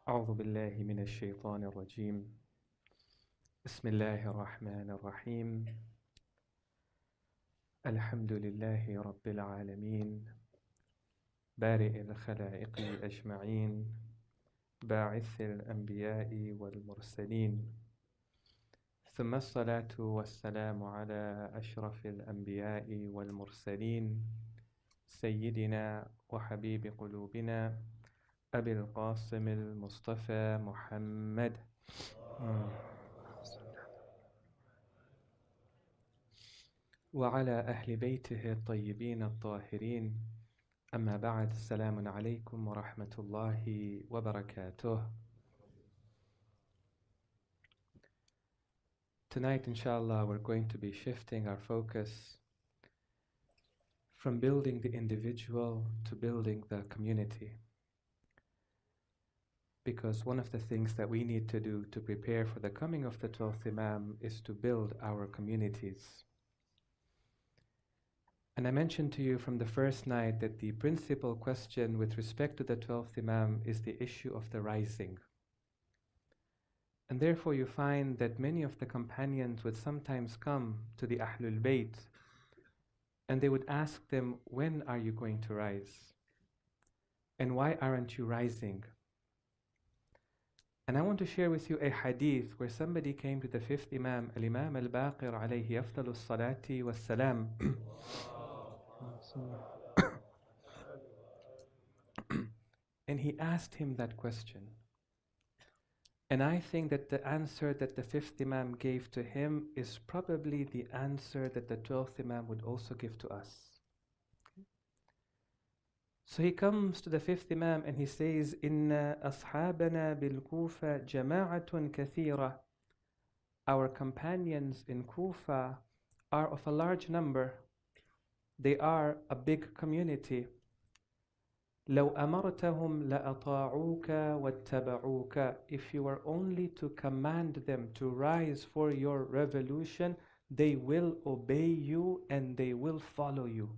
أعوذ بالله من الشيطان الرجيم بسم الله الرحمن الرحيم الحمد لله رب العالمين بارئ الخلائق أجمعين باعث الأنبياء والمرسلين ثم الصلاة والسلام على أشرف الأنبياء والمرسلين سيدنا وحبيب قلوبنا أبي القاسم المصطفى محمد وعلى أهل بيته الطيبين الطاهرين أما بعد السلام عليكم ورحمة الله وبركاته. Tonight, inshallah, we're going to be shifting our focus from building the individual to building the community. Because one of the things that we need to do to prepare for the coming of the 12th Imam is to build our communities. And I mentioned to you from the first night that the principal question with respect to the 12th Imam is the issue of the rising. And therefore you find that many of the companions would sometimes come to the Ahlul Bayt and they would ask them, when are you going to rise? And why aren't you rising? And I want to share with you a hadith where somebody came to the 5th Imam, Al-Imam Al-Baqir alayhi afdalu salati was salam. And he asked him that question. And I think that the answer that the 5th Imam gave to him is probably the answer that the 12th Imam would also give to us. So he comes to the 5th Imam and he says, Inna ashabana bil Kufa jama'atun kathira. Our companions in Kufa are of a large number. They are a big community. لو أمرتهم لأطاعوك واتبعوك. If you were only to command them to rise for your revolution, they will obey you and they will follow you.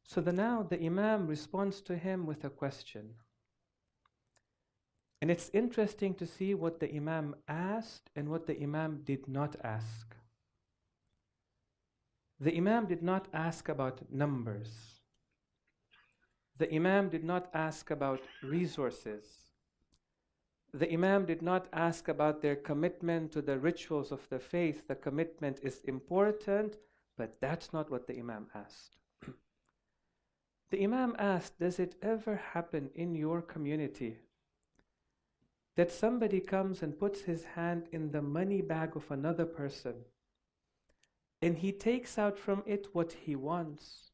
So now the Imam responds to him with a question. And it's interesting to see what the Imam asked and what the Imam did not ask. The Imam did not ask about numbers. The Imam did not ask about resources. The Imam did not ask about their commitment to the rituals of the faith. The commitment is important, but that's not what the Imam asked. The Imam asked, does it ever happen in your community that somebody comes and puts his hand in the money bag of another person and he takes out from it what he wants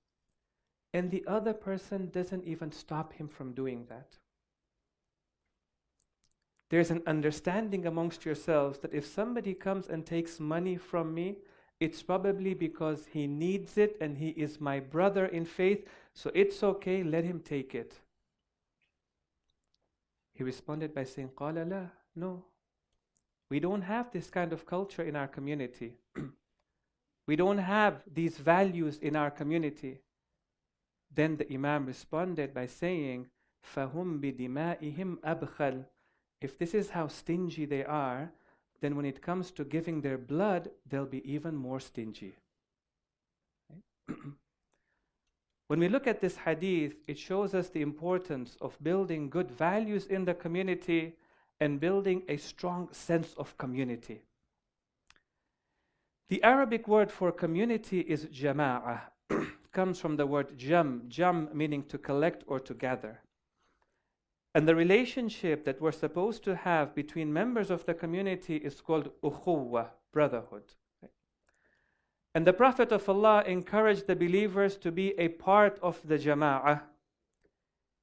and the other person doesn't even stop him from doing that? There's an understanding amongst yourselves that if somebody comes and takes money from me, it's probably because he needs it and he is my brother in faith, so it's okay, let him take it. He responded by saying, قَالَ لَا, no. We don't have this kind of culture in our community. We don't have these values in our community. Then the Imam responded by saying, فَهُمْ بِدِمَائِهِمْ أَبْخَلْ. If this is how stingy they are, then when it comes to giving their blood, they'll be even more stingy. Right? When we look at this hadith, it shows us the importance of building good values in the community and building a strong sense of community. The Arabic word for community is jama'ah. Comes from the word jam meaning to collect or to gather. And the relationship that we're supposed to have between members of the community is called ukhuwah, brotherhood. And the Prophet of Allah encouraged the believers to be a part of the jama'ah.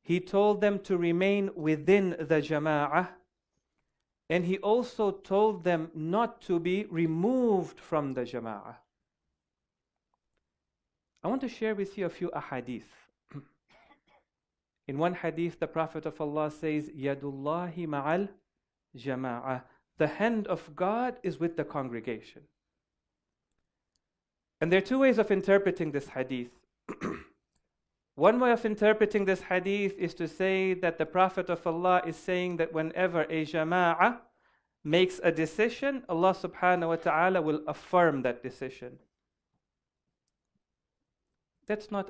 He told them to remain within the jama'ah. And he also told them not to be removed from the jama'ah. I want to share with you a few ahadith. In one hadith, the Prophet of Allah says, Yadullahi ma'al jama'ah. The hand of God is with the congregation. And there are two ways of interpreting this hadith. One way of interpreting this hadith is to say that the Prophet of Allah is saying that whenever a jama'ah makes a decision, Allah subhanahu wa ta'ala will affirm that decision. That's not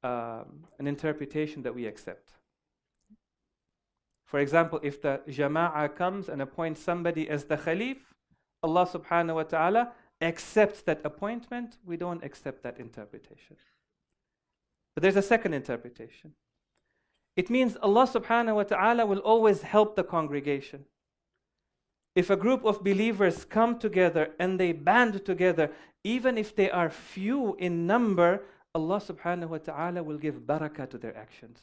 an interpretation that we accept. For example, if the jama'ah comes and appoints somebody as the khalif, Allah subhanahu wa ta'ala accepts that appointment. We don't accept that interpretation. But there's a second interpretation. It means Allah subhanahu wa ta'ala will always help the congregation. If a group of believers come together and they band together, even if they are few in number, Allah subhanahu wa ta'ala will give barakah to their actions.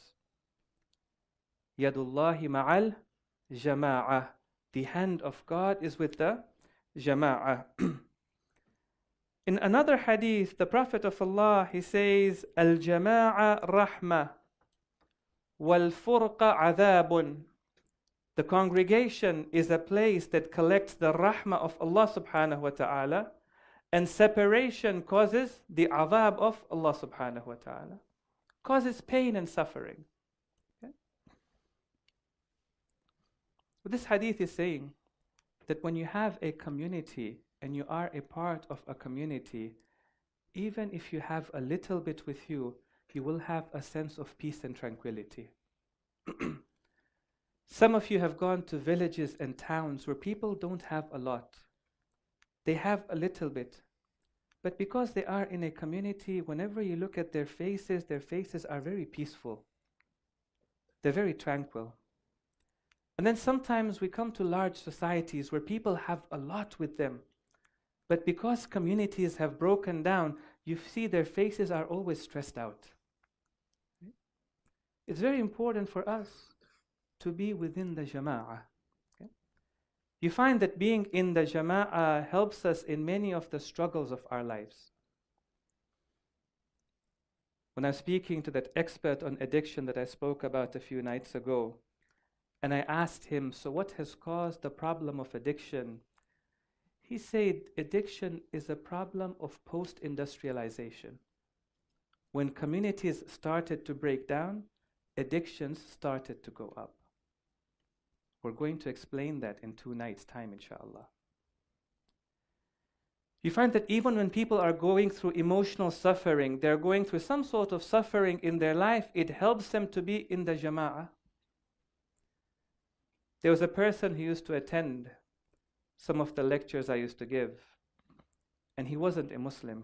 Yadullahi ma'al jama'ah. The hand of God is with the jama'ah. In another hadith, the Prophet of Allah, he says, Al-jama'a rahma wal-furqa adhabun. The congregation is a place that collects the rahmah of Allah subhanahu wa ta'ala, and separation causes the adhab of Allah subhanahu wa ta'ala, causes pain and suffering. Okay? What this hadith is saying that when you have a community and you are a part of a community, even if you have a little bit with you, you will have a sense of peace and tranquility. Some of you have gone to villages and towns where people don't have a lot. They have a little bit. But because they are in a community, whenever you look at their faces are very peaceful. They're very tranquil. And then sometimes we come to large societies where people have a lot with them. But because communities have broken down, you see their faces are always stressed out. It's very important for us to be within the jama'ah. Okay? You find that being in the jama'ah helps us in many of the struggles of our lives. When I was speaking to that expert on addiction that I spoke about a few nights ago, and I asked him, so what has caused the problem of addiction? He said addiction is a problem of post-industrialization. When communities started to break down, addictions started to go up. We're going to explain that in 2 nights' time, inshallah. You find that even when people are going through emotional suffering, they're going through some sort of suffering in their life, it helps them to be in the jama'ah. There was a person who used to attend some of the lectures I used to give, and he wasn't a Muslim.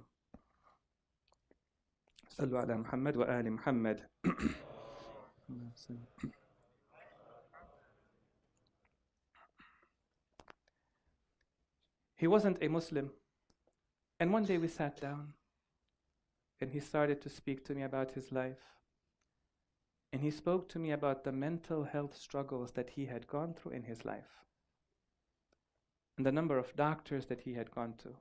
Sallu ala Muhammad wa ali Muhammad. He wasn't a Muslim. And one day we sat down, and he started to speak to me about his life. And he spoke to me about the mental health struggles that he had gone through in his life, and the number of doctors that he had gone to.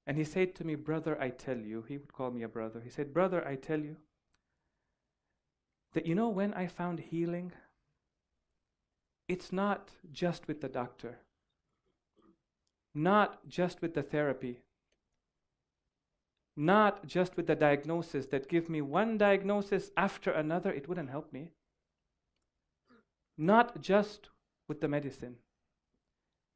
And he said to me, brother, I tell you, he would call me a brother. He said, brother, I tell you, that you know when I found healing, it's not just with the doctor, not just with the therapy, not just with the diagnosis that give me one diagnosis after another, it wouldn't help me. Not just with the medicine.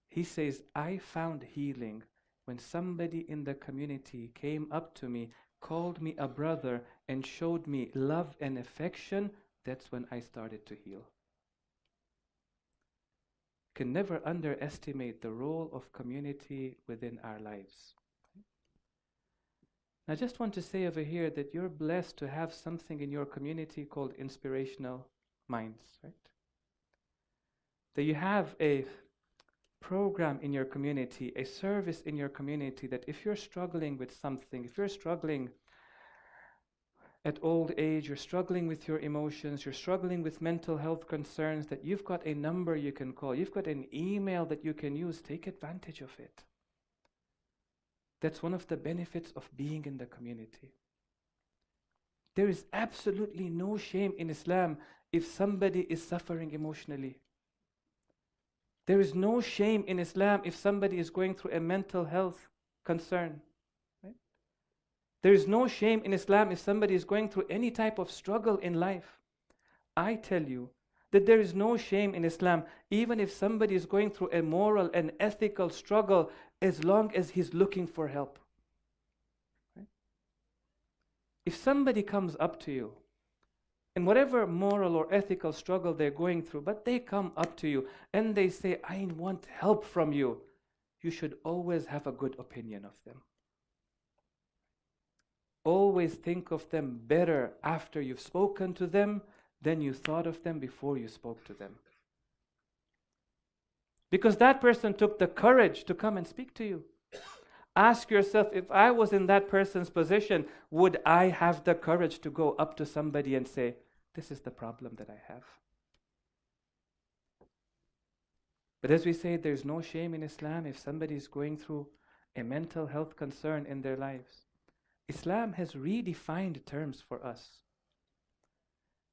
He says, I found healing when somebody in the community came up to me, called me a brother, and showed me love and affection. That's when I started to heal. Can never underestimate the role of community within our lives. I just want to say over here that you're blessed to have something in your community called inspirational minds, right? That you have a program in your community, a service in your community, that if you're struggling with something, if you're struggling at old age, you're struggling with your emotions, you're struggling with mental health concerns, that you've got a number you can call, you've got an email that you can use, take advantage of it. That's one of the benefits of being in the community. There is absolutely no shame in Islam if somebody is suffering emotionally. There is no shame in Islam if somebody is going through a mental health concern. Right? There is no shame in Islam if somebody is going through any type of struggle in life. I tell you that there is no shame in Islam, even if somebody is going through a moral and ethical struggle, as long as he's looking for help. Right? If somebody comes up to you, in whatever moral or ethical struggle they're going through, but they come up to you and they say, I want help from you, you should always have a good opinion of them. Always think of them better after you've spoken to them than you thought of them before you spoke to them. Because that person took the courage to come and speak to you. Ask yourself, if I was in that person's position, would I have the courage to go up to somebody and say, this is the problem that I have? But as we say, there's no shame in Islam if somebody is going through a mental health concern in their lives. Islam has redefined terms for us.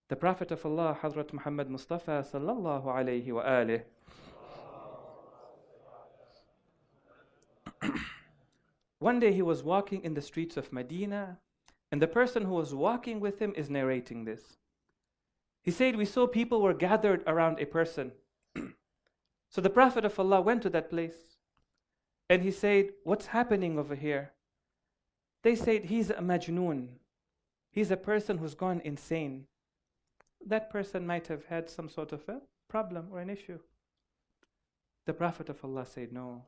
The Prophet of Allah, Hazrat Muhammad Mustafa sallallahu alayhi wa alih, one day he was walking in the streets of Medina, and the person who was walking with him is narrating this. He said, we saw people were gathered around a person. So the Prophet of Allah went to that place, and he said, what's happening over here? They said, he's a majnoon. He's a person who's gone insane. That person might have had some sort of a problem or an issue. The Prophet of Allah said, no.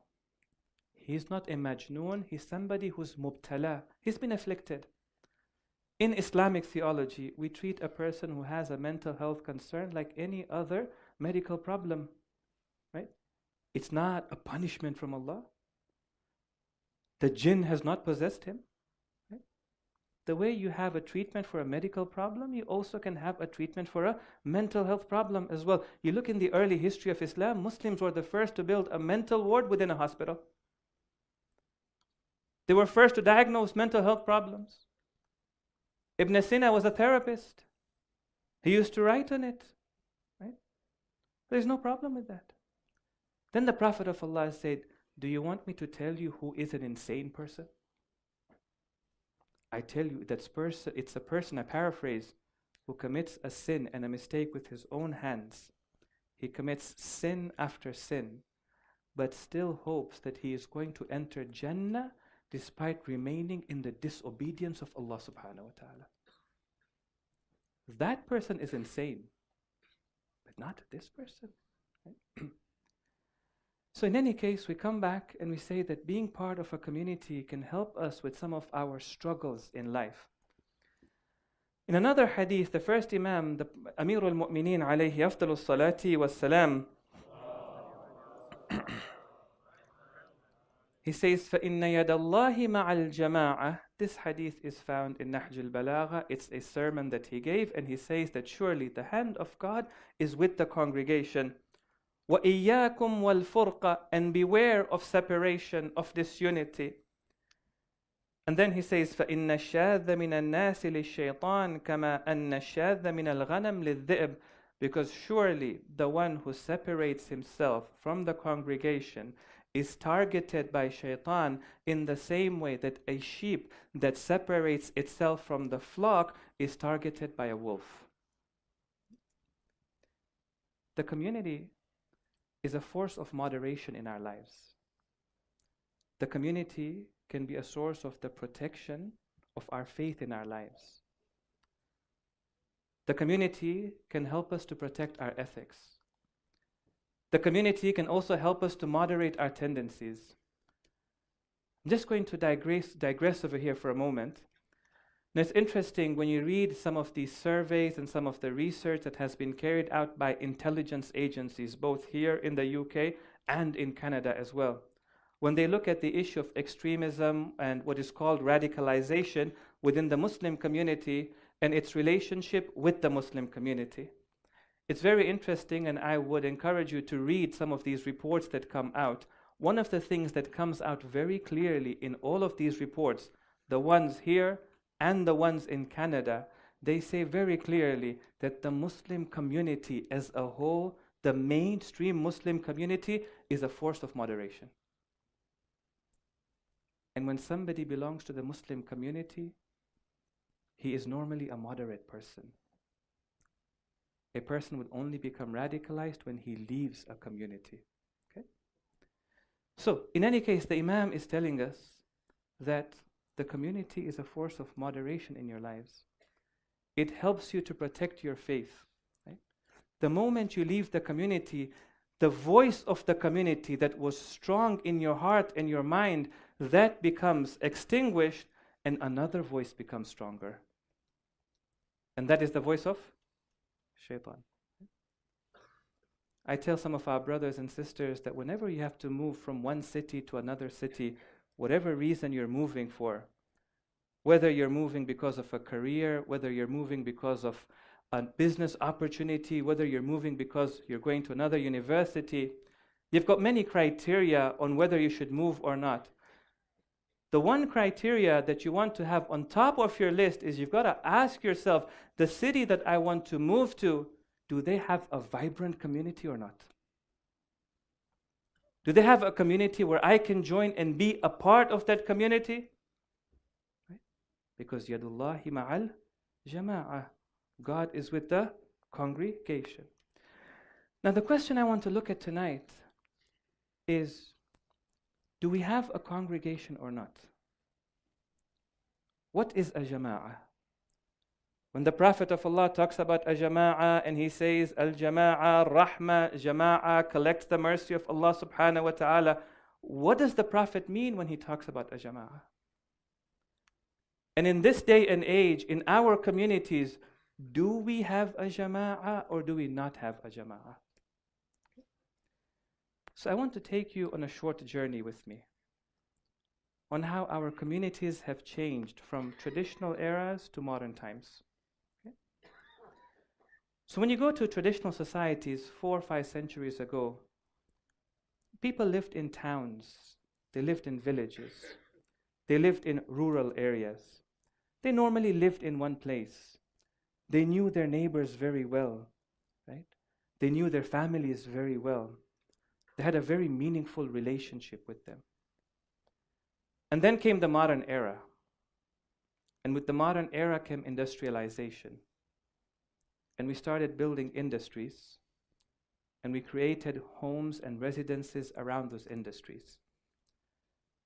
He's not a majnoon, he's somebody who's mubtala. He's been afflicted. In Islamic theology, we treat a person who has a mental health concern like any other medical problem. Right? It's not a punishment from Allah. The jinn has not possessed him. Right? The way you have a treatment for a medical problem, you also can have a treatment for a mental health problem as well. You look in the early history of Islam, Muslims were the first to build a mental ward within a hospital. They were first to diagnose mental health problems. Ibn Sina was a therapist. He used to write on it. Right? There's no problem with that. Then the Prophet of Allah said, do you want me to tell you who is an insane person? I tell you, it's a person, I paraphrase, who commits a sin and a mistake with his own hands. He commits sin after sin, but still hopes that he is going to enter Jannah despite remaining in the disobedience of Allah subhanahu wa ta'ala. That person is insane, but not this person. Right? So in any case, we come back and we say that being part of a community can help us with some of our struggles in life. In another hadith, the first Imam, the Amir al-Mu'mineen alayhi afdalu salati was salam, he says, فَإِنَّ يَدَ اللَّهِ مَعَ الْجَمَاعَةِ. This hadith is found in Nahj al-Balagha. It's a sermon that he gave, and he says that surely the hand of God is with the congregation. وَإِيَّاكُمْ وَالْفُرْقَ. And beware of separation, of disunity. And then he says, فَإِنَّ الشَّاذَ مِنَ النَّاسِ لِلشَّيْطَانِ كَمَا أَنَّ الشَّاذَ مِنَ الْغَنَمِ لِلذِّئْبِ. Because surely the one who separates himself from the congregation is targeted by shaitan in the same way that a sheep that separates itself from the flock is targeted by a wolf. The community is a force of moderation in our lives. The community can be a source of the protection of our faith in our lives. The community can help us to protect our ethics. The community can also help us to moderate our tendencies. I'm just going to digress over here for a moment. And it's interesting when you read some of these surveys and some of the research that has been carried out by intelligence agencies, both here in the UK and in Canada as well. When they look at the issue of extremism and what is called radicalization within the Muslim community and its relationship with the Muslim community. It's very interesting, and I would encourage you to read some of these reports that come out. One of the things that comes out very clearly in all of these reports, the ones here and the ones in Canada, they say very clearly that the Muslim community as a whole, the mainstream Muslim community, is a force of moderation. And when somebody belongs to the Muslim community, he is normally a moderate person. A person would only become radicalized when he leaves a community. Okay? So, in any case, the Imam is telling us that the community is a force of moderation in your lives. It helps you to protect your faith. Right? The moment you leave the community, the voice of the community that was strong in your heart and your mind, that becomes extinguished and another voice becomes stronger. And that is the voice of Shaitan. I tell some of our brothers and sisters that whenever you have to move from one city to another city, whatever reason you're moving for, whether you're moving because of a career, whether you're moving because of a business opportunity, whether you're moving because you're going to another university, you've got many criteria on whether you should move or not. The one criteria that you want to have on top of your list is you've got to ask yourself, the city that I want to move to, do they have a vibrant community or not? Do they have a community where I can join and be a part of that community? Right? Because Yadullahi ma'al jama'ah. God is with the congregation. Now the question I want to look at tonight is, do we have a congregation or not? What is a jama'ah? When the Prophet of Allah talks about a jama'ah and he says, al-jama'ah, rahmah, jama'ah, collects the mercy of Allah subhanahu wa ta'ala, what does the Prophet mean when he talks about a jama'ah? And in this day and age, in our communities, do we have a jama'ah or do we not have a jama'ah? So I want to take you on a short journey with me on how our communities have changed from traditional eras to modern times. Okay? So when you go to traditional societies 4 or 5 centuries ago, people lived in towns, they lived in villages, they lived in rural areas. They normally lived in one place. They knew their neighbors very well, right? They knew their families very well. They had a very meaningful relationship with them. And then came the modern era. And with the modern era came industrialization. And we started building industries. And we created homes and residences around those industries.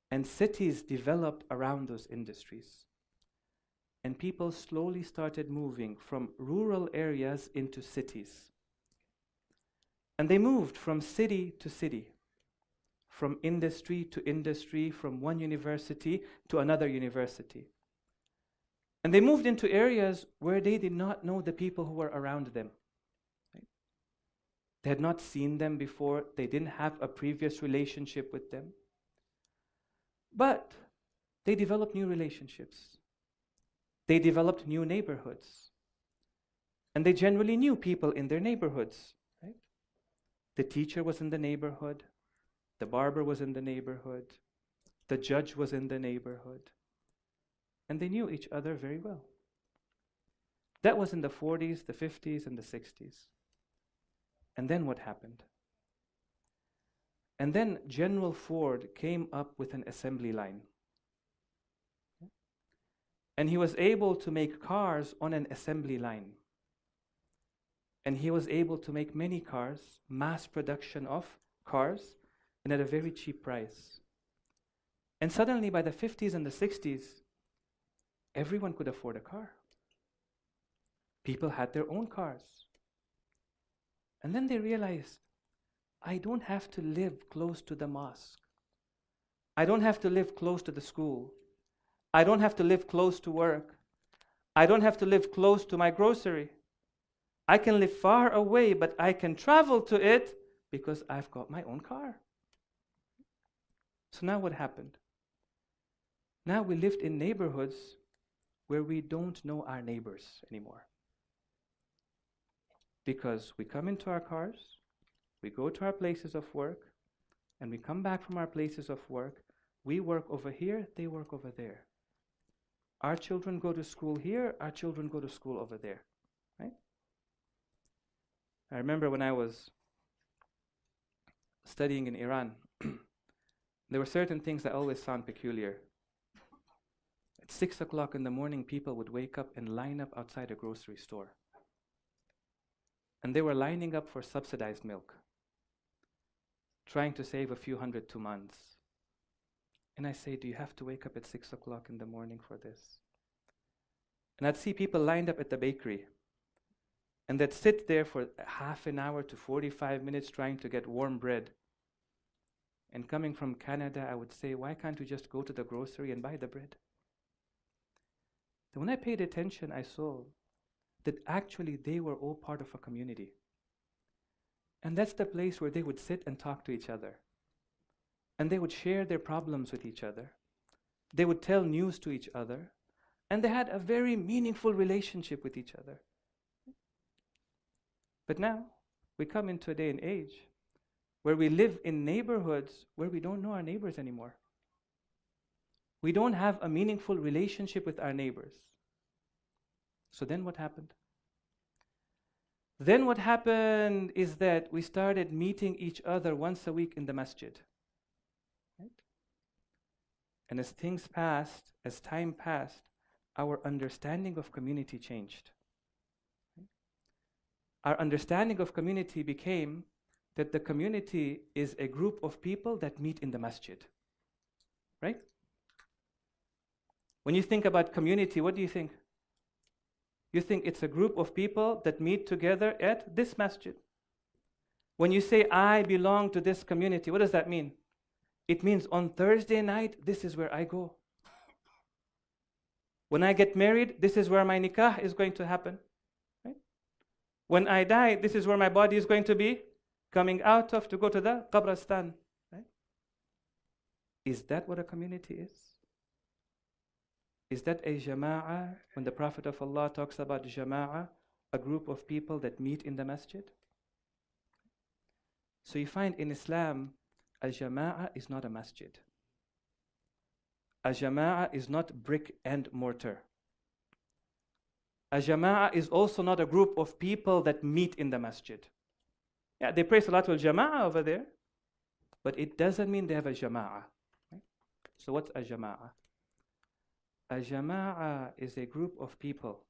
And cities developed around those industries. And people slowly started moving from rural areas into cities. And they moved from city to city, from industry to industry, from one university to another university. And they moved into areas where they did not know the people who were around them. Right? They had not seen them before. They didn't have a previous relationship with them. But they developed new relationships. They developed new neighborhoods. And they generally knew people in their neighborhoods. Right? The teacher was in the neighborhood. The barber was in the neighborhood. The judge was in the neighborhood. And they knew each other very well. That was in the 40s, the 50s, and the 60s. And then what happened? And then General Ford came up with an assembly line. And he was able to make cars on an assembly line. And he was able to make many cars, mass production of cars, and at a very cheap price. And suddenly by the 50s and the 60s, everyone could afford a car. People had their own cars. And then they realized, I don't have to live close to the mosque. I don't have to live close to the school. I don't have to live close to work. I don't have to live close to my grocery. I can live far away, but I can travel to it because I've got my own car. So now what happened? Now we lived in neighborhoods where we don't know our neighbors anymore. Because we come into our cars, we go to our places of work, and we come back from our places of work. We work over here, they work over there. Our children go to school here, our children go to school over there. Right? I remember when I was studying in Iran, there were certain things I always found peculiar. At 6 o'clock in the morning, people would wake up and line up outside a grocery store. And they were lining up for subsidized milk, trying to save a few hundred to months. And I say, do you have to wake up at 6 o'clock in the morning for this? And I'd see people lined up at the bakery, and they'd sit there for half an hour to 45 minutes trying to get warm bread. And coming from Canada, I would say, why can't we just go to the grocery and buy the bread? Then when I paid attention, I saw that actually they were all part of a community. And that's the place where they would sit and talk to each other. And they would share their problems with each other. They would tell news to each other. And they had a very meaningful relationship with each other. But now, we come into a day and age where we live in neighborhoods where we don't know our neighbors anymore. We don't have a meaningful relationship with our neighbors. So then what happened? Then what happened is that we started meeting each other once a week in the masjid. Right? And as things passed, as time passed, our understanding of community changed. Right? Our understanding of community became that the community is a group of people that meet in the masjid. Right? When you think about community, what do you think? You think it's a group of people that meet together at this masjid. When you say, I belong to this community, what does that mean? It means on Thursday night, this is where I go. When I get married, this is where my nikah is going to happen. Right? When I die, this is where my body is going to be coming out of to go to the qabristan. Right? Is that what a community is? Is that a jama'ah? When the Prophet of Allah talks about jama'ah, a group of people that meet in the masjid? So you find in Islam, a jama'ah is not a masjid. A jama'ah is not brick and mortar. A jama'ah is also not a group of people that meet in the masjid. Yeah, they pray Salatul Jama'ah over there, but it doesn't mean they have a jama'ah. Right? So what's a jama'ah? A jama'ah is a group of people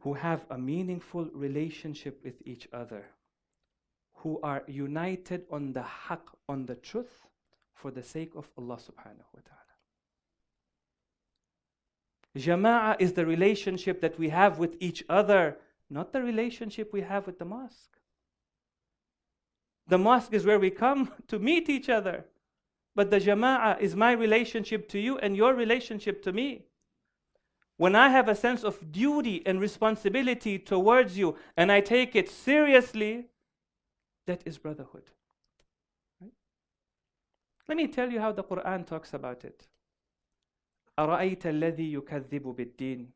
who have a meaningful relationship with each other, who are united on the haqq, on the truth, for the sake of Allah subhanahu wa ta'ala. Jama'ah is the relationship that we have with each other, not the relationship we have with the mosque. The mosque is where we come to meet each other. But the jama'ah is my relationship to you and your relationship to me. When I have a sense of duty and responsibility towards you and I take it seriously, that is brotherhood. Right? Let me tell you how the Quran talks about it. أَرَأَيْتَ الَّذِي يُكَذِّبُ بِالدِّينِ.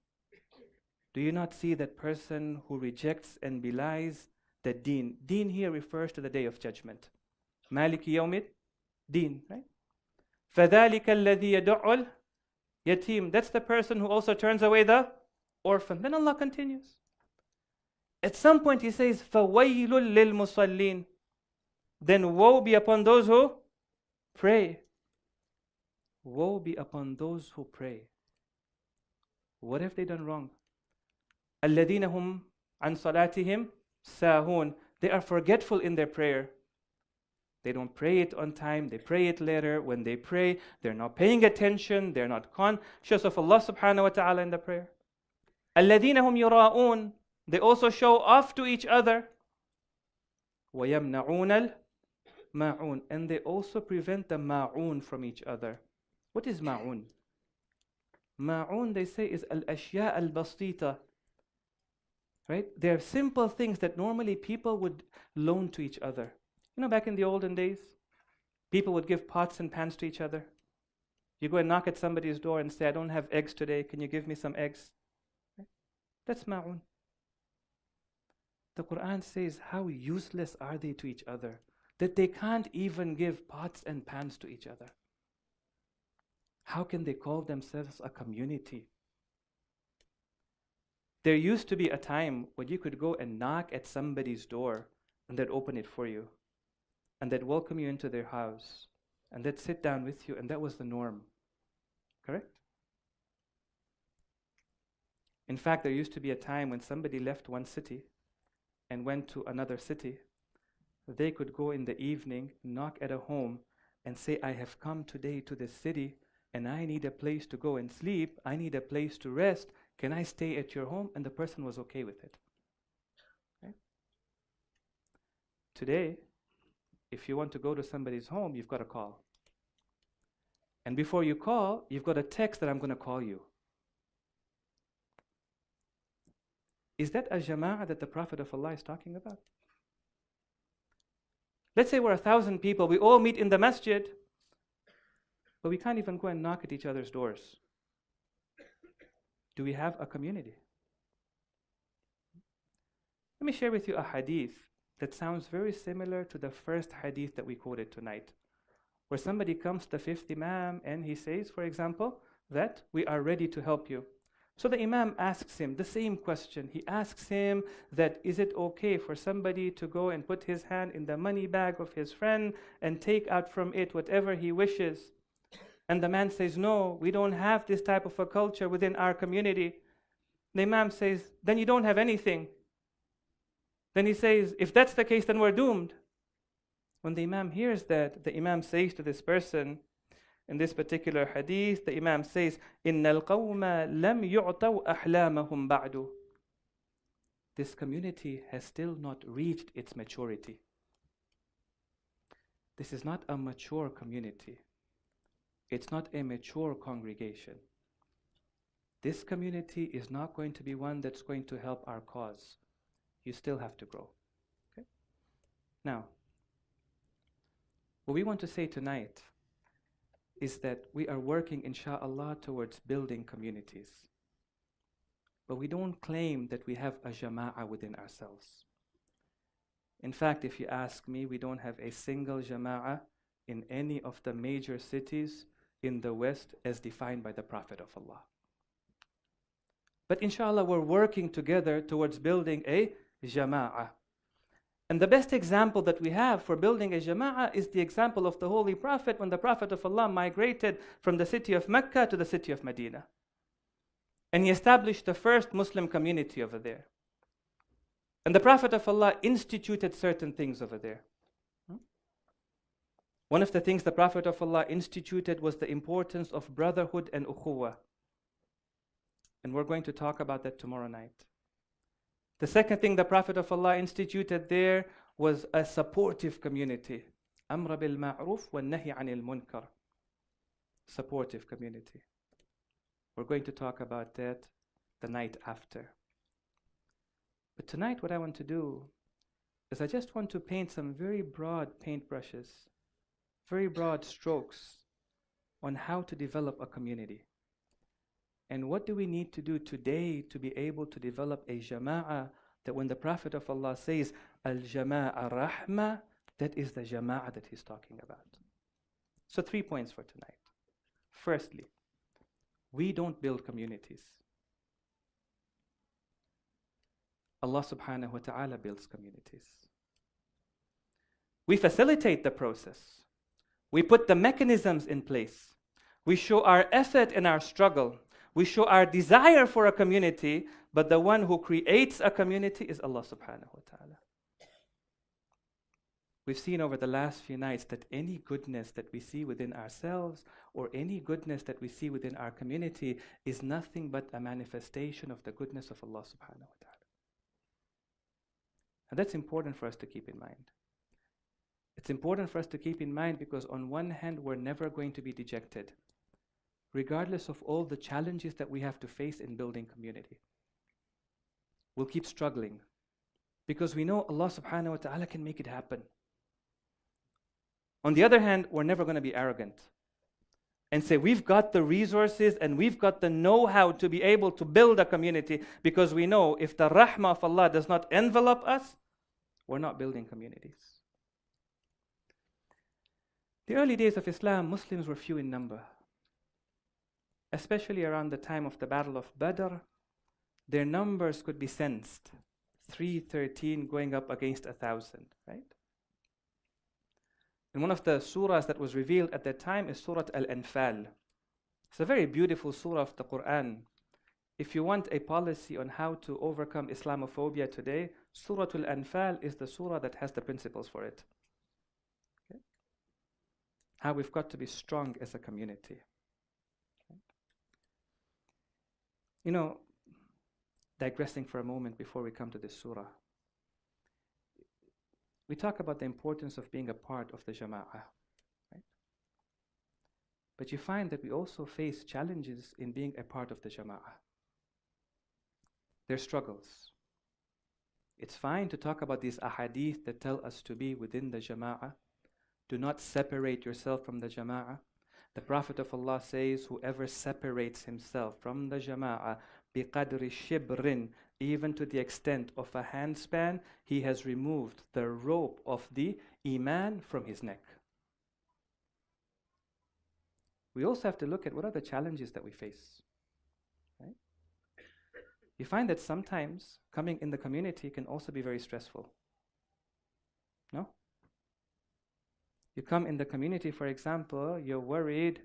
Do you not see that person who rejects and belies the deen? Deen here refers to the day of judgment. مَالِكِ يَوْمِ Deen, right? فَذَلِكَ الَّذِي يَدُعُّ الْيَتِيمِ. That's the person who also turns away the orphan. Then Allah continues. At some point He says, فَوَيْلٌ لِلْمُصَلِّينَ. Then woe be upon those who pray. Woe be upon those who pray. What have they done wrong? الَّذِينَ هُمْ عَنْ صَلَاتِهِمْ سَاهُونَ. They are forgetful in their prayer. They don't pray it on time, they pray it later. When they pray, they're not paying attention, they're not conscious of Allah subhanahu wa ta'ala in the prayer. الَّذِينَ هُمْ يُرَاءُونَ. They also show off to each other. وَيَمْنَعُونَ الْمَاعُونَ. And they also prevent the ma'un from each other. What is ma'un? Ma'un, they say, is al-ashya al-basita. Right? They're simple things that normally people would loan to each other. You know, back in the olden days, people would give pots and pans to each other. You go and knock at somebody's door and say, I don't have eggs today, can you give me some eggs? Right? That's ma'un. The Quran says, how useless are they to each other, that they can't even give pots and pans to each other. How can they call themselves a community? There used to be a time when you could go and knock at somebody's door and they'd open it for you. And they'd welcome you into their house. And they'd sit down with you, and that was the norm. Correct? In fact, there used to be a time when somebody left one city and went to another city. They could go in the evening, knock at a home, and say, I have come today to this city, and I need a place to go and sleep. I need a place to rest. Can I stay at your home? And the person was okay with it. Right? Today, if you want to go to somebody's home, you've got to call. And before you call, you've got a text that I'm going to call you. Is that a jama'ah that the Prophet of Allah is talking about? Let's say we're 1,000 people, we all meet in the masjid, but we can't even go and knock at each other's doors. Do we have a community? Let me share with you a hadith that sounds very similar to the first hadith that we quoted tonight, where somebody comes to the fifth Imam and he says, for example, that we are ready to help you. So the Imam asks him the same question. He asks him that, is it okay for somebody to go and put his hand in the money bag of his friend and take out from it whatever he wishes? And the man says, no, we don't have this type of a culture within our community. The Imam says, then you don't have anything. Then he says, if that's the case, then we're doomed. When the Imam hears that, the Imam says to this person, in this particular hadith, the Imam says, إِنَّ الْقَوْمَ لَمْ يُعْطَوْا أَحْلَامَهُمْ بَعْدُ. This community has still not reached its maturity. This is not a mature community. It's not a mature congregation. This community is not going to be one that's going to help our cause. You still have to grow. Okay? Now, what we want to say tonight is that we are working, insha'Allah, towards building communities. But we don't claim that we have a jama'ah within ourselves. In fact, if you ask me, we don't have a single jama'ah in any of the major cities in the West as defined by the Prophet of Allah. But insha'Allah, we're working together towards building a jama'ah. And the best example that we have for building a jama'ah is the example of the Holy Prophet when the Prophet of Allah migrated from the city of Mecca to the city of Medina. And he established the first Muslim community over there. And the Prophet of Allah instituted certain things over there. One of the things the Prophet of Allah instituted was the importance of brotherhood and ukhuwah. And we're going to talk about that tomorrow night. The second thing the Prophet of Allah instituted there was a supportive community. Amr bil ma'ruf wa nahi anil munkar. Supportive community. We're going to talk about that the night after. But tonight what I want to do is I just want to paint some very broad paintbrushes, very broad strokes on how to develop a community. And what do we need to do today to be able to develop a jama'ah that when the Prophet of Allah says, al-jama'a rahma, that is the jama'ah that he's talking about. So 3 points for tonight. Firstly, we don't build communities. Allah subhanahu wa ta'ala builds communities. We facilitate the process. We put the mechanisms in place. We show our effort and our struggle. We show our desire for a community, but the one who creates a community is Allah subhanahu wa ta'ala. We've seen over the last few nights that any goodness that we see within ourselves or any goodness that we see within our community is nothing but a manifestation of the goodness of Allah subhanahu wa ta'ala. And that's important for us to keep in mind. It's important for us to keep in mind because on one hand, we're never going to be dejected, regardless of all the challenges that we have to face in building community. We'll keep struggling because we know Allah subhanahu wa ta'ala can make it happen. On the other hand, we're never going to be arrogant and say we've got the resources and we've got the know-how to be able to build a community, because we know if the rahmah of Allah does not envelop us, we're not building communities. The early days of Islam, Muslims were few in number. Especially around the time of the Battle of Badr, their numbers could be sensed. 313 going up against 1,000, right? And one of the surahs that was revealed at that time is Surah Al-Anfal. It's a very beautiful surah of the Quran. If you want a policy on how to overcome Islamophobia today, Surah Al-Anfal is the surah that has the principles for it. Okay? How we've got to be strong as a community. Okay? You know, digressing for a moment before we come to this surah, we talk about the importance of being a part of the Jama'ah. Right? But you find that we also face challenges in being a part of the Jama'ah. There's struggles. It's fine to talk about these ahadith that tell us to be within the Jama'ah. Do not separate yourself from the Jama'ah. The Prophet of Allah says, whoever separates himself from the Jama'ah biqadri shibrin, even to the extent of a handspan, he has removed the rope of the Iman from his neck. We also have to look at what are the challenges that we face. Right? You find that sometimes coming in the community can also be very stressful. No? You come in the community, for example, you're worried,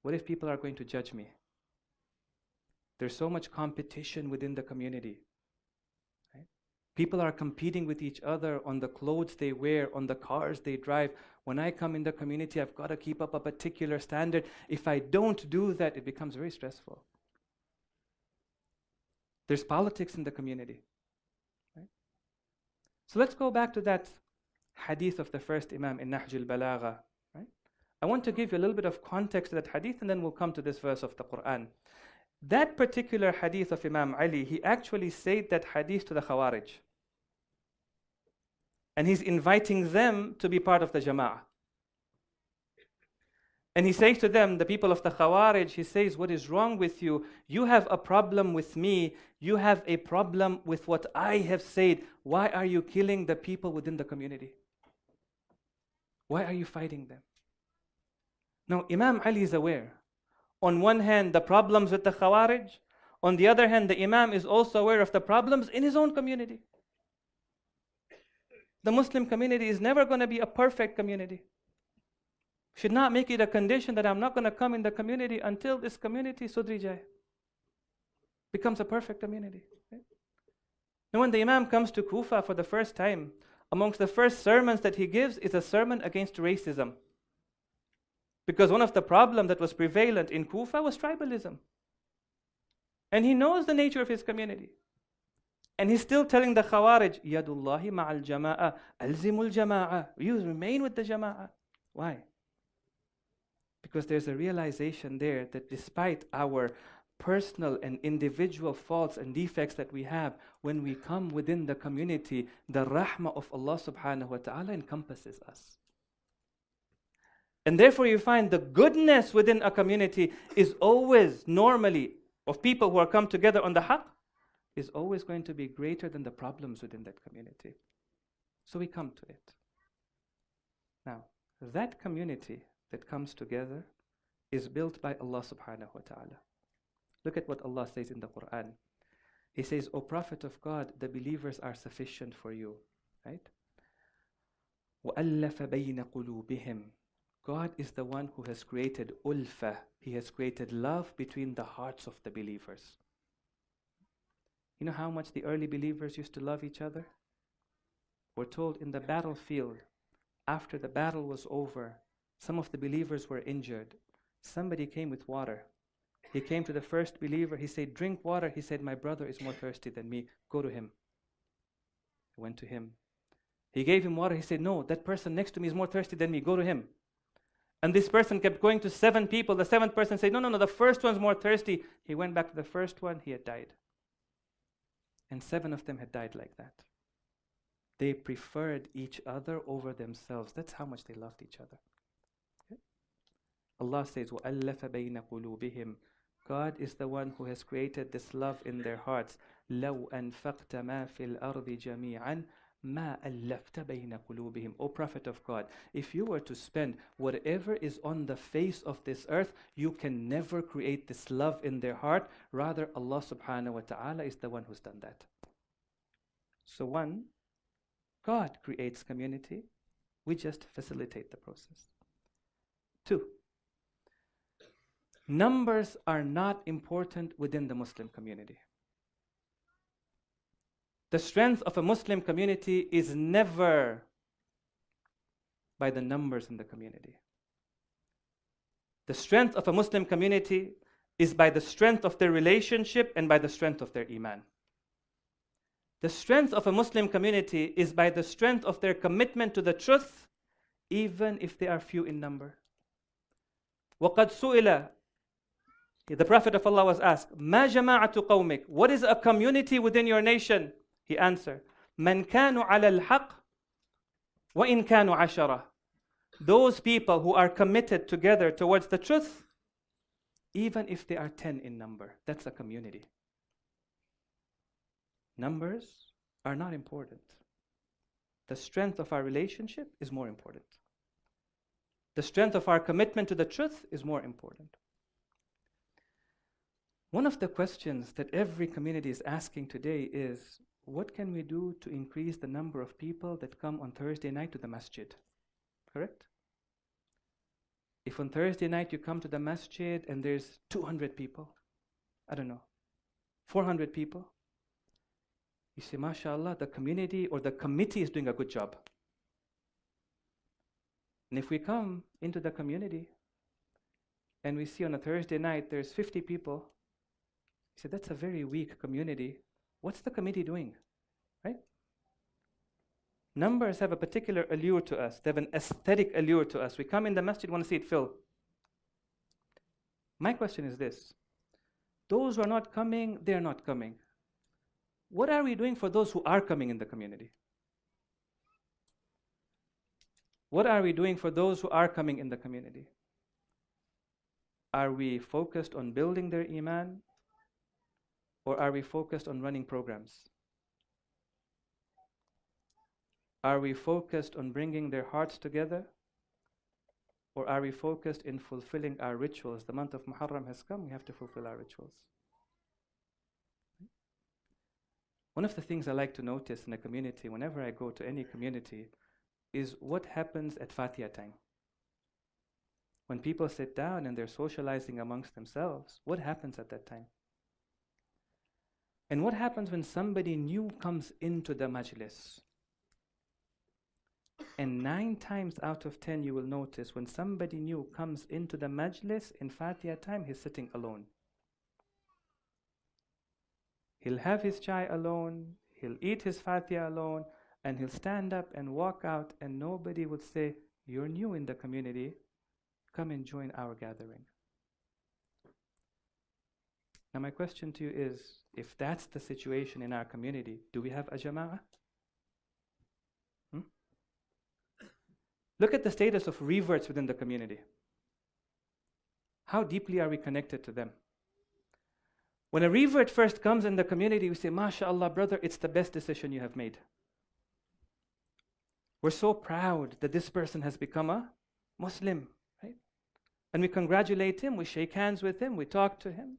what if people are going to judge me? There's so much competition within the community. Right? People are competing with each other on the clothes they wear, on the cars they drive. When I come in the community, I've got to keep up a particular standard. If I don't do that, it becomes very stressful. There's politics in the community. Right? So let's go back to that hadith of the first Imam in Nahj al-Balagha. Right? I want to give you a little bit of context to that hadith, and then we'll come to this verse of the Quran. That particular hadith of Imam Ali, he actually said that hadith to the Khawarij. And he's inviting them to be part of the Jama'ah. And he says to them, the people of the Khawarij, he says, what is wrong with you? You have a problem with me. You have a problem with what I have said. Why are you killing the people within the community? Why are you fighting them? Now, Imam Ali is aware. On one hand, the problems with the Khawarij. On the other hand, the Imam is also aware of the problems in his own community. The Muslim community is never going to be a perfect community. Should not make it a condition that I'm not going to come in the community until this community, Sudri Jai, becomes a perfect community. Right? And when the Imam comes to Kufa for the first time, amongst the first sermons that he gives is a sermon against racism. Because one of the problems that was prevalent in Kufa was tribalism. And he knows the nature of his community. And he's still telling the Khawarij, Yadullahi ma'al jama'a, alzimul jama'a. You remain with the Jama'ah. Why? Because there's a realization there that despite our personal and individual faults and defects that we have, when we come within the community, the rahmah of Allah subhanahu wa ta'ala encompasses us. And therefore you find the goodness within a community is always, normally, of people who are come together on the haqq, is always going to be greater than the problems within that community. So we come to it. Now, that community that comes together is built by Allah subhanahu wa ta'ala. Look at what Allah says in the Quran. He says, O Prophet of God, the believers are sufficient for you. Right? وَأَلَّفَ بَيْنَ قُلُوبِهِمْ. God is the one who has created ulfa. He has created love between the hearts of the believers. You know how much the early believers used to love each other? We're told in the battlefield, after the battle was over, some of the believers were injured. Somebody came with water. He came to the first believer. He said, drink water. He said, my brother is more thirsty than me. Go to him. He went to him. He gave him water. He said, no, that person next to me is more thirsty than me. Go to him. And this person kept going to 7 people. The 7th person said, no, the first one's more thirsty. He went back to the first one. He had died. And 7 of them had died like that. They preferred each other over themselves. That's how much they loved each other. Okay? Allah says, وَأَلَّفَ بَيْنَ قُلُوبِهِمْ. God is the one who has created this love in their hearts. لَوْ أَنفَقْتَ مَا فِي الْأَرْضِ جَمِيعًا مَا أَلَّفْتَ بَيْنَ قُلُوبِهِمْ. O Prophet of God, if you were to spend whatever is on the face of this earth, you can never create this love in their heart. Rather, Allah subhanahu wa ta'ala is the one who's done that. So one, God creates community. We just facilitate the process. 2, Numbers are not important within the Muslim community. The strength of a Muslim community is never by the numbers in the community. The strength of a Muslim community is by the strength of their relationship and by the strength of their iman. The strength of a Muslim community is by the strength of their commitment to the truth, even if they are few in number. وَقَدْ سُئِلَ, the Prophet of Allah was asked, مَا جَمَاعَةُ قَوْمِكَ, what is a community within your nation? He answered, مَنْ كَانُوا عَلَى الْحَقِّ وَإِنْ كَانُوا عَشَرَةً, those people who are committed together towards the truth, even if they are 10 in number. That's a community. Numbers are not important. The strength of our relationship is more important. The strength of our commitment to the truth is more important. One of the questions that every community is asking today is, what can we do to increase the number of people that come on Thursday night to the masjid? Correct? If on Thursday night you come to the masjid and there's 200 people, I don't know, 400 people, you say, MashaAllah, the community or the committee is doing a good job. And if we come into the community and we see on a Thursday night there's 50 people, you say, that's a very weak community. What's the committee doing? Right? Numbers have a particular allure to us. They have an aesthetic allure to us. We come in the masjid, want to see it fill. My question is this. Those who are not coming, they are not coming. What are we doing for those who are coming in the community? What are we doing for those who are coming in the community? Are we focused on building their iman? Or are we focused on running programs? Are we focused on bringing their hearts together? Or are we focused in fulfilling our rituals? The month of Muharram has come, we have to fulfill our rituals. One of the things I like to notice in a community, whenever I go to any community, is what happens at Fatiha time. When people sit down and they're socializing amongst themselves, what happens at that time? And what happens when somebody new comes into the majlis? And 9 times out of 10 you will notice when somebody new comes into the majlis in Fatiha time, he's sitting alone. He'll have his chai alone, he'll eat his Fatiha alone, and he'll stand up and walk out, and nobody would say, you're new in the community, come and join our gathering. Now my question to you is, if that's the situation in our community, do we have a jama'ah? Look at the status of reverts within the community. How deeply are we connected to them? When a revert first comes in the community, we say, MashaAllah, brother, it's the best decision you have made. We're so proud that this person has become a Muslim, right? And we congratulate him, we shake hands with him, we talk to him.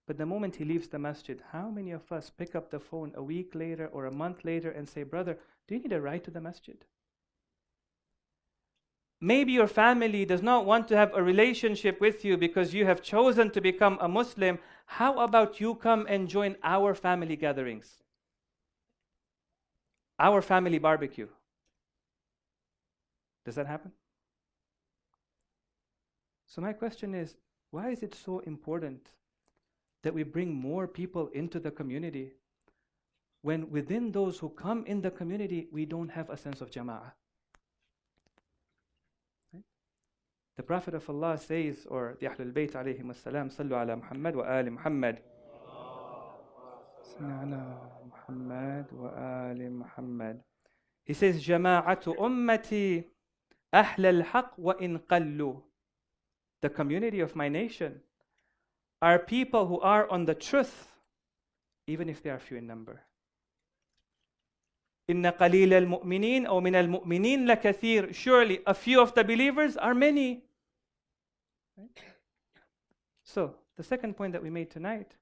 But the moment he leaves the masjid, how many of us pick up the phone a week later or a month later and say, brother, do you need a ride to the masjid? Maybe your family does not want to have a relationship with you because you have chosen to become a Muslim. How about you come and join our family gatherings? Our family barbecue. Does that happen? So my question is, why is it so important that we bring more people into the community when within those who come in the community, we don't have a sense of jama'ah? The Prophet of Allah says, or the Ahlul Bayt alayhim as-salam, Sallu ala Muhammad wa ali Muhammad. Sallu ala Muhammad wa ali Muhammad. He says, Jama'atu ummati ahl al-haq wa in qallu. The community of my nation are people who are on the truth, even if they are few in number. Inna qalil al-mu'minin aw min al-mu'minin lakathir. Surely a few of the believers are many. Right? So, the second point that we made tonight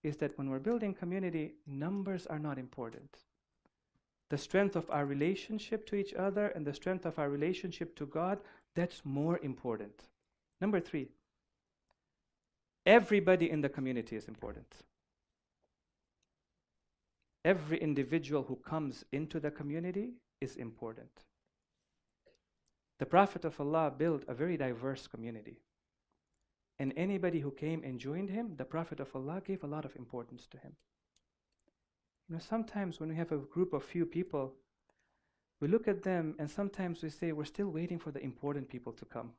is that when we're building community, numbers are not important. The strength of our relationship to each other and the strength of our relationship to God, that's more important. Number 3, Everybody in the community is important. Every individual who comes into the community is important. The Prophet of Allah built a very diverse community. And anybody who came and joined him, the Prophet of Allah gave a lot of importance to him. Sometimes when we have a group of few people, we look at them and sometimes we say, we're still waiting for the important people to come.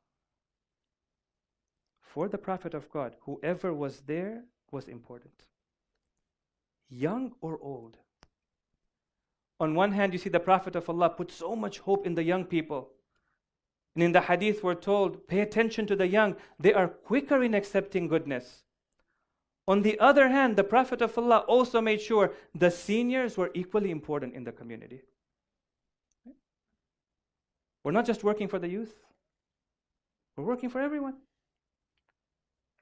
For the Prophet of God, whoever was there was important. Young or old. On one hand, you see the Prophet of Allah put so much hope in the young people. And in the hadith we're told, pay attention to the young. They are quicker in accepting goodness. On the other hand, the Prophet of Allah also made sure the seniors were equally important in the community. We're not just working for the youth. We're working for everyone.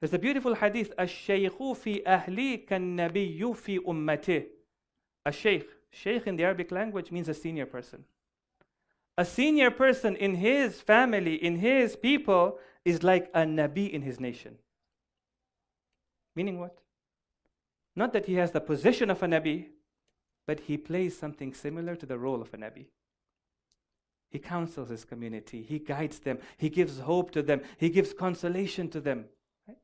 There's a beautiful hadith, الشيخ في أهلي كالنبي في أمته. A sheikh. Sheikh in the Arabic language means a senior person. A senior person in his family, in his people, is like a nabi in his nation. Meaning what? Not that he has the position of a nabi, but he plays something similar to the role of a nabi. He counsels his community, he guides them, he gives hope to them, he gives consolation to them. Right?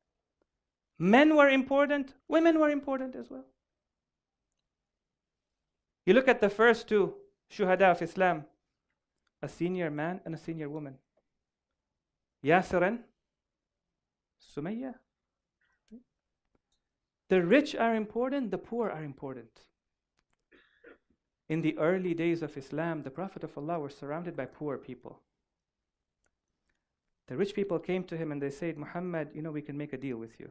Men were important, women were important as well. You look at the first two shuhada of Islam, a senior man and a senior woman. Yasir and Sumayya. The rich are important, the poor are important. In the early days of Islam, the Prophet of Allah was surrounded by poor people. The rich people came to him and they said, Muhammad, we can make a deal with you.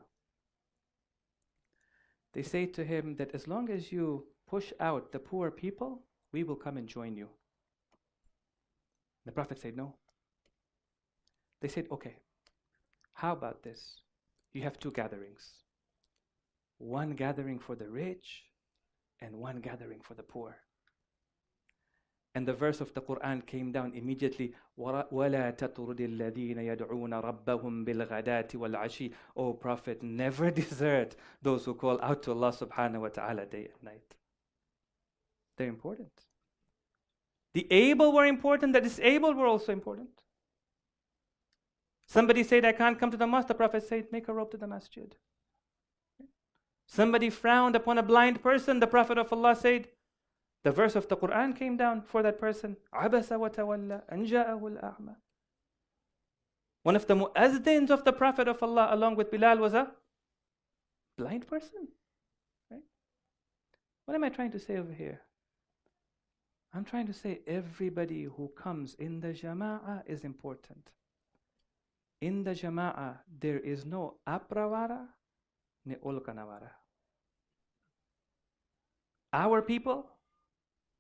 They say to him that as long as you push out the poor people, we will come and join you. The Prophet said, no. They said, okay, how about this? You have two gatherings. One gathering for the rich and one gathering for the poor. And the verse of the Quran came down immediately. وَلَا تَطْرُدِ الَّذِينَ يَدْعُونَ رَبَّهُمْ بِالْغَدَاةِ وَالْعَشِيِّ. O Prophet, never desert those who call out to Allah subhanahu wa ta'ala day and night. They're important. The able were important, the disabled were also important. Somebody said, I can't come to the mosque. The Prophet said, make a rope to the masjid. Somebody frowned upon a blind person. The Prophet of Allah said, the verse of the Quran came down for that person. عَبَسَ وَتَوَلَّى أَنْ جَاءَهُ الْأَعْمَى. One of the muazzins of the Prophet of Allah, along with Bilal, was a blind person. Right? What am I trying to say over here? I'm trying to say everybody who comes in the jama'ah is important. In the jama'ah, there is no aprawara ni ulkanawara. Our people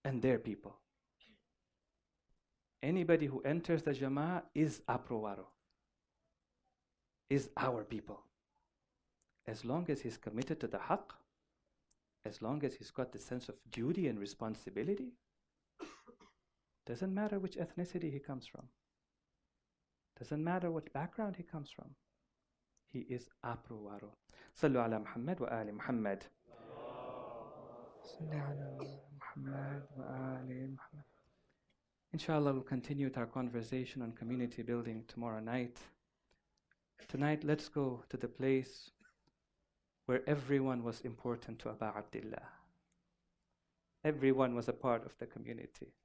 and their people. Anybody who enters the jama'ah is aprawaro, is our people. As long as he's committed to the haqq, as long as he's got the sense of duty and responsibility, doesn't matter which ethnicity he comes from. Doesn't matter what background he comes from. He is apruwaro. Sallu ala Muhammad wa ali Muhammad. Sallu ala Muhammad wa ali Muhammad. Inshallah, we'll continue with our conversation on community building tomorrow night. Tonight, let's go to the place where everyone was important to Aba Abdillah. Everyone was a part of the community.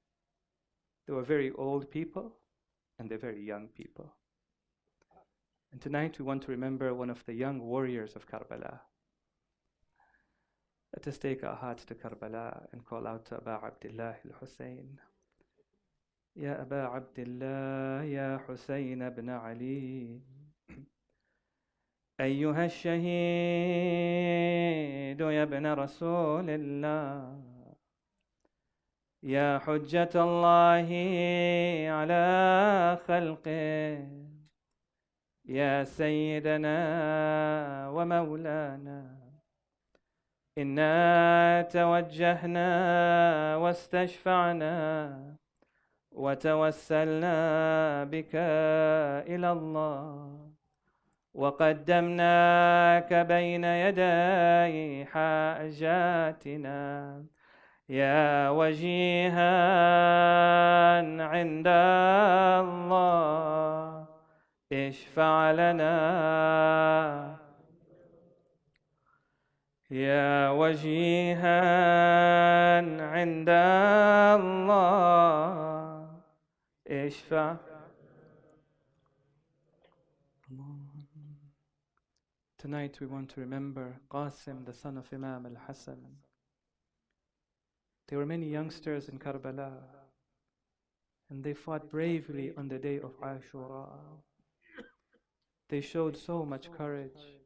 There were very old people and they're very young people. And tonight we want to remember one of the young warriors of Karbala. Let us take our hearts to Karbala and call out to Aba Abdillah al-Hussein. Ya Aba Abdillah, Ya Hussein ibn Ali. أيها الشهيد يا ابن رسول الله يا حجة الله على خلقه يا سيدنا ومولانا إنا توجهنا واستشفعنا وتوسلنا بك إلى الله وقدمناك بين يدي حاجاتنا يا وجيها عند الله اشفع لنا يا وجيها عند الله اشفع. Tonight we want to remember Qasim, the son of Imam al-Hassan. There were many youngsters in Karbala, and they fought bravely on the day of Ashura. They showed so much courage.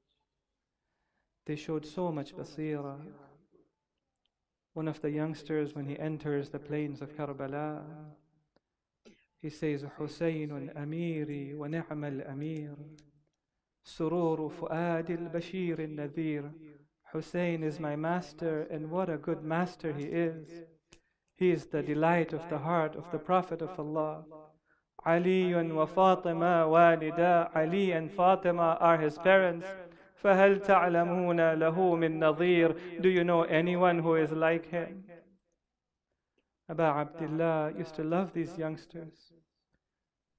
They showed so much basira. One of the youngsters, when he enters the plains of Karbala, he says, Husaynun amiri wa ni'mal amir. Sururu fu'ad al-bashir al-nadhir. Hussein is my master, and what a good master he is. He is the delight of the heart of the Prophet of Allah. Ali wa Fatima walida. Ali and Fatima are his parents. فَهَلْ تَعْلَمُونَ لَهُ مِن نَظِيرٍ. Do you know anyone who is like him? Abu Abdullah used to love these youngsters.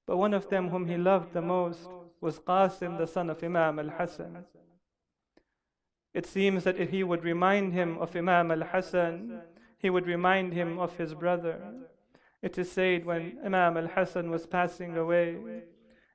But one of them whom he loved the most was Qasim, the son of Imam al-Hassan. It seems that if he would remind him of Imam al-Hassan, he would remind him of his brother. It is said when Imam al-Hassan was passing away,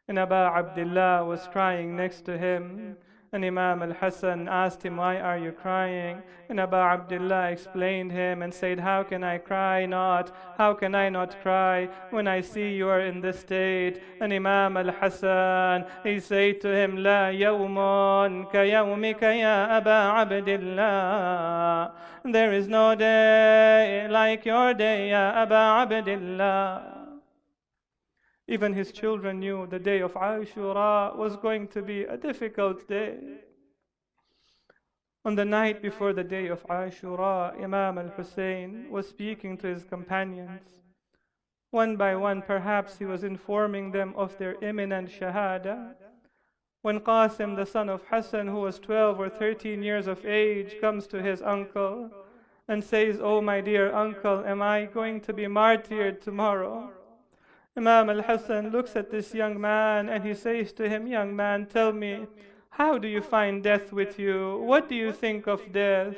and Abu Abdullah was crying next to him, and Imam al-Hassan asked him, why are you crying? And Abu Abdullah explained him and said, how can I cry not? How can I not cry when I see you are in this state? And Imam al-Hassan, he said to him, La yawmun ka yawmika ya Aba Abdullah. There is no day like your day, ya Aba Abdullah. Even his children knew the day of Ashura was going to be a difficult day. On the night before the day of Ashura, Imam al-Hussein was speaking to his companions. One by one, perhaps he was informing them of their imminent shahada. When Qasim, the son of Hassan, who was 12 or 13 years of age, comes to his uncle and says, oh my dear uncle, am I going to be martyred tomorrow? Imam al-Hassan looks at this young man and he says to him, young man, tell me, how do you find death with you? What do you think of death?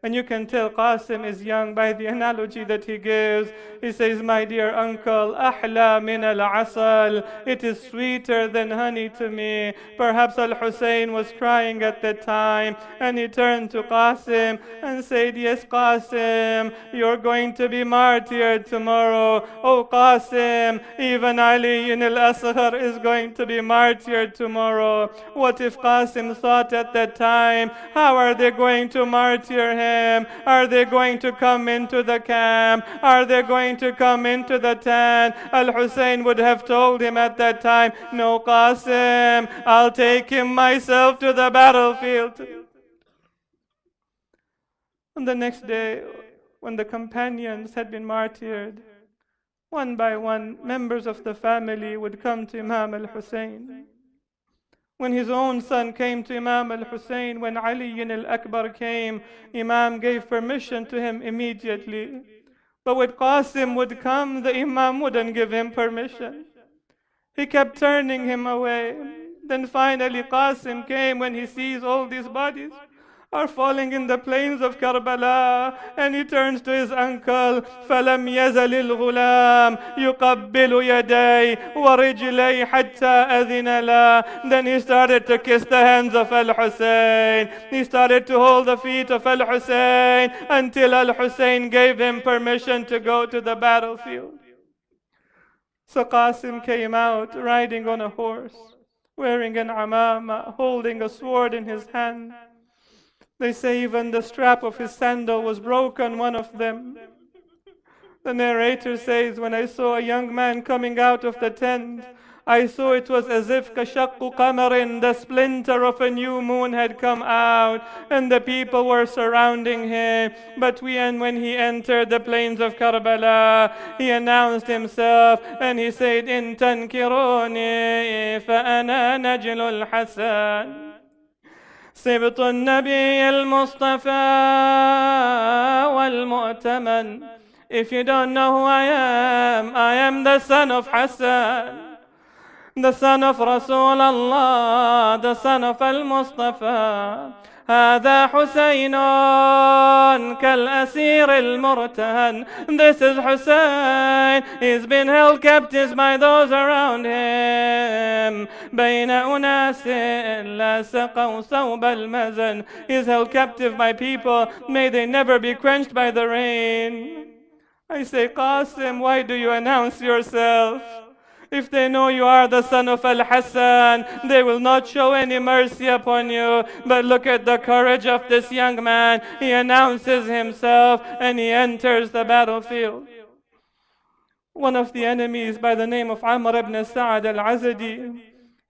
And you can tell Qasim is young by the analogy that he gives. He says, my dear uncle, ahla min al-asal. It is sweeter than honey to me. Perhaps al-Hussein was crying at that time, and he turned to Qasim and said, yes, Qasim, you're going to be martyred tomorrow. Oh, Qasim, even Ali in al-Asghar is going to be martyred tomorrow. What if Qasim thought at that time, how are they going to martyr him? Are they going to come into the camp? Are they going to come into the tent? Al-Hussein would have told him at that time, no, Qasim, I'll take him myself to the battlefield. On the next day, when the companions had been martyred, one by one, members of the family would come to Imam al-Hussein. When his own son came to Imam al-Hussein, when Ali al-Akbar came, Imam gave permission to him immediately. But when Qasim would come, the Imam wouldn't give him permission. He kept turning him away. Then finally Qasim came when he sees all these bodies are falling in the plains of Karbala, and he turns to his uncle. فَلَمْ يَزَلِ الْغُلَامِ يُقَبِّلُ يَدَيْهِ وَرِجْلَيْهِ حَتَّى أَذِنَ لَهُ. Then he started to kiss the hands of Al-Hussein. He started to hold the feet of Al-Hussein until Al-Hussein gave him permission to go to the battlefield. So Qasim came out riding on a horse, wearing an amama, holding a sword in his hand. They say even the strap of his sandal was broken, one of them. The narrator says, when I saw a young man coming out of the tent, I saw it was as if كشق قمر, the splinter of a new moon had come out, and the people were surrounding him. But when he entered the plains of Karbala, he announced himself and he said, إن تنكروني فأنا نجل الحسن سبط النبي المصطفى والمؤتمن. If you don't know who I am the son of Hassan, the son of Rasulullah, the son of Al-Mustafa. هذا حسين كالأسير المرتهن. This is Hussein. He's been held captive by those around him. بين أناس لا سقوا صوب المزن. He's held captive by people. May they never be quenched by the rain. I say, Qasim, why do you announce yourself? If they know you are the son of Al-Hassan, they will not show any mercy upon you. But look at the courage of this young man. He announces himself and he enters the battlefield. One of the enemies by the name of Amr ibn Sa'ad al-Azadi,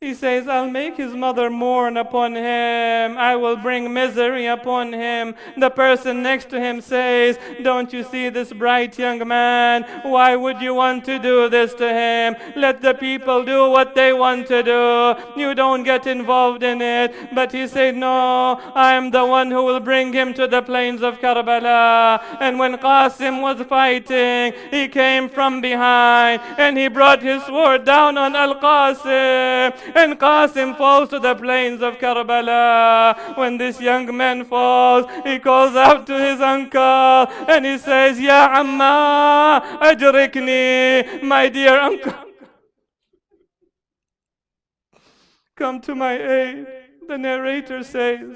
he says, I'll make his mother mourn upon him. I will bring misery upon him. The person next to him says, don't you see this bright young man? Why would you want to do this to him? Let the people do what they want to do. You don't get involved in it. But he said, no, I am the one who will bring him to the plains of Karbala. And when Qasim was fighting, he came from behind and he brought his sword down on Al-Qasim. And Qasim falls to the plains of Karbala. When this young man falls, he calls out to his uncle and he says, Ya Amma, ajrikni, my dear uncle, come to my aid. The narrator says,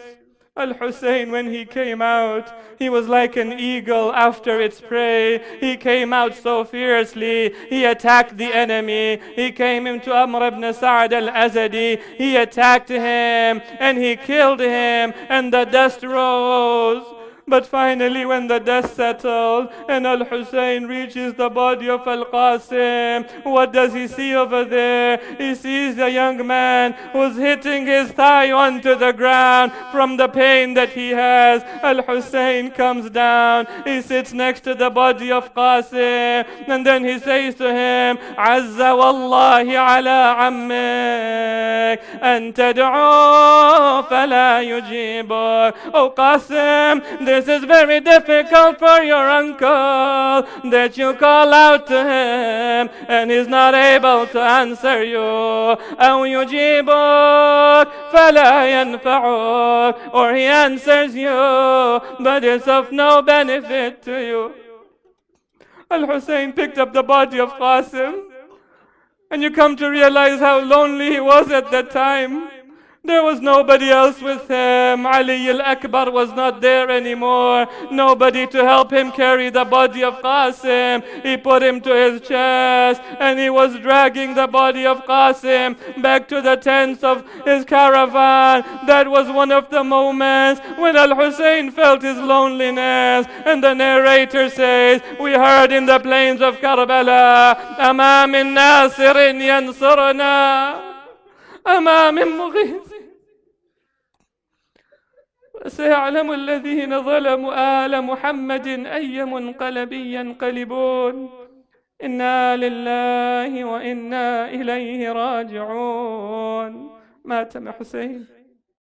Al-Hussein, when he came out, he was like an eagle after its prey. He came out so fiercely. He attacked the enemy. He came into Amr ibn Sa'ad al-Azadi. He attacked him and he killed him, and the dust rose. But finally, when the dust settled and Al-Hussein reaches the body of Al-Qasim, what does he see over there? He sees a young man who's hitting his thigh onto the ground from the pain that he has. Al-Hussein comes down. He sits next to the body of Qasim, and then he says to him, Azza wallahi ala ammik an tad'u fala yujibuk. Oh Qasim, this is very difficult for your uncle, that you call out to him and he's not able to answer you. أو يجيبك فلا ينفعك, or he answers you but it's of no benefit to you. Al-Hussein picked up the body of Qasim, and you come to realize how lonely he was at that time. There was nobody else with him. Ali al-Akbar was not there anymore. Nobody to help him carry the body of Qasim. He put him to his chest and he was dragging the body of Qasim back to the tents of his caravan. That was one of the moments when Al-Hussein felt his loneliness. And the narrator says, we heard in the plains of Karbala, أما من ناصر ينصرنا أما من مغيث سيعلم الذين ظلموا آل محمد أي منقلب ينقلبون إنا لله وإنا إليه راجعون. مات حسين.